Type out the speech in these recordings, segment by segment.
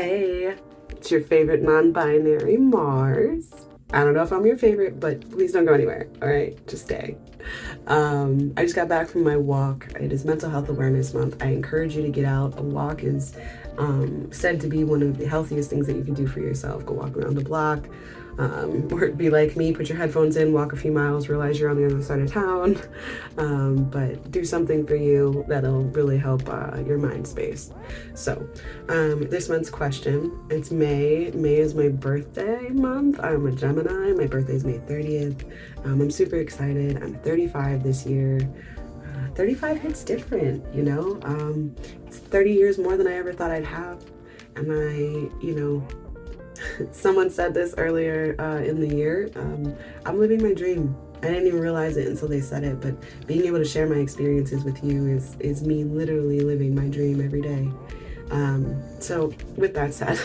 Hey, it's your favorite non-binary Mars. I don't know if I'm your favorite, but please don't go anywhere. All right, just stay. I just got back from my walk. It is Mental Health Awareness Month. I encourage you to get out. A walk is said to be one of the healthiest things that you can do for yourself. Go walk around the block, or be like me, put your headphones in, walk a few miles, realize you're on the other side of town, but do something for you that'll really help your mind space. So this month's question, it's May. May is my birthday month. I'm a Gemini. My birthday is May 30th. I'm super excited. I'm 35 this year. 35 hits different, you know? It's 30 years more than I ever thought I'd have. And someone said this earlier in the year. I'm living my dream. I didn't even realize it until they said it, but being able to share my experiences with you is me literally living my dream every day. So with that said,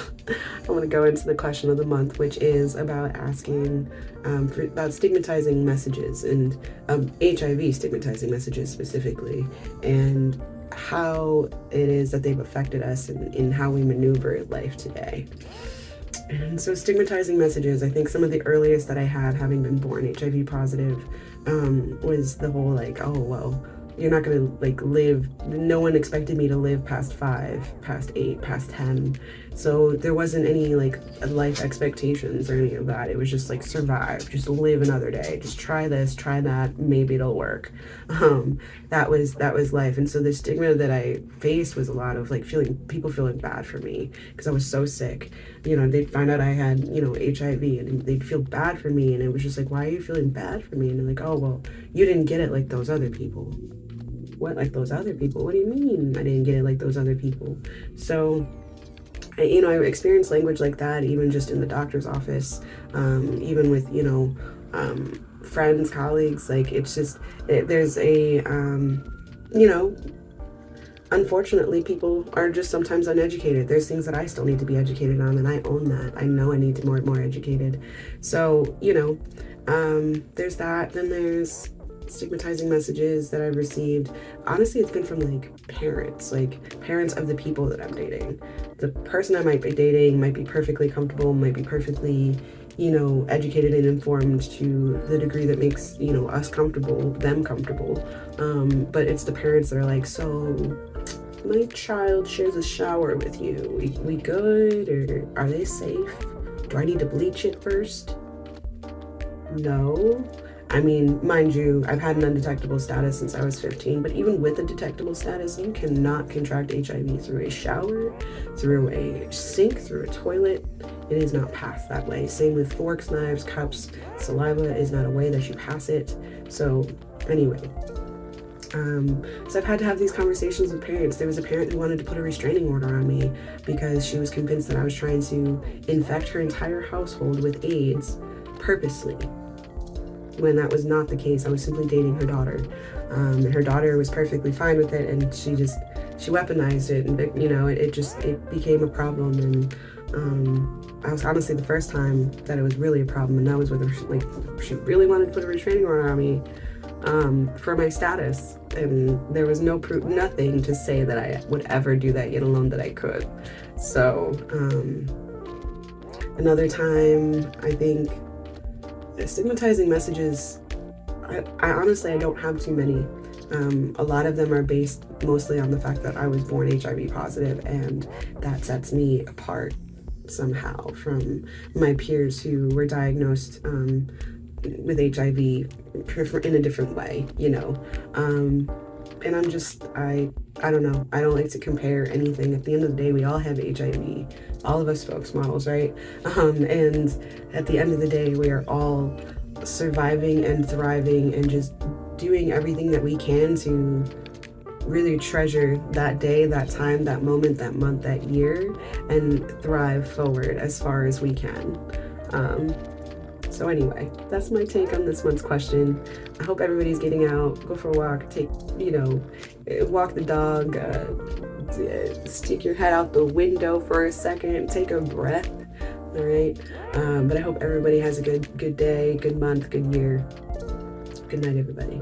I want to go into the question of the month, which is about asking about stigmatizing messages and HIV stigmatizing messages specifically, and how it is that they've affected us in how we maneuver life today. And so stigmatizing messages, I think some of the earliest that I had, having been born HIV positive, was the whole like, oh, well, you're not gonna like live, no one expected me to live past 5, past 8, past 10. So there wasn't any like life expectations or any of that. It was just like survive, just live another day, just try this, try that, maybe it'll work. That was life. And so the stigma that I faced was a lot of like people feeling bad for me because I was so sick. You know, they'd find out I had, HIV, and they'd feel bad for me. And it was just like, why are you feeling bad for me? And they're like, oh, well, you didn't get it like those other people. What, like those other people? What do you mean I didn't get it like those other people? So, I experienced language like that even just in the doctor's office, even with, friends, colleagues. Like, it's just, there's a, unfortunately, people are just sometimes uneducated. There's things that I still need to be educated on, and I own that. I know I need to be more educated. So, there's that. Then there's stigmatizing messages that I've received. Honestly, it's been from like parents of the people that I'm dating. The person I might be dating might be perfectly comfortable, might be perfectly, educated and informed to the degree that makes, us comfortable, them comfortable. But it's the parents that are like, so my child shares a shower with you. We good, or are they safe? Do I need to bleach it first? No. I mean, mind you, I've had an undetectable status since I was 15, but even with a detectable status, you cannot contract HIV through a shower, through a sink, through a toilet. It is not passed that way. Same with forks, knives, cups. Saliva is not a way that you pass it. So anyway, so I've had to have these conversations with parents. There was a parent who wanted to put a restraining order on me because she was convinced that I was trying to infect her entire household with AIDS purposely, when that was not the case. I was simply dating her daughter. Her daughter was perfectly fine with it, and she weaponized it, and it became a problem. And I was honestly the first time that it was really a problem, and that was with her. Like, she really wanted to put a restraining order on me for my status, and there was no proof, nothing to say that I would ever do that, yet alone that I could. So another time, I think, stigmatizing messages, I honestly, I don't have too many. A lot of them are based mostly on the fact that I was born HIV positive, and that sets me apart somehow from my peers who were diagnosed with HIV in a different way, and I don't know. I don't like to compare anything. At the end of the day, we all have HIV. All of us spokesmodels, right? And at the end of the day, we are all surviving and thriving and just doing everything that we can to really treasure that day, that time, that moment, that month, that year, and thrive forward as far as we can. So anyway, that's my take on this month's question. I hope everybody's getting out, go for a walk, walk the dog, stick your head out the window for a second, take a breath, all right? But I hope everybody has a good day, good month, good year. Good night, everybody.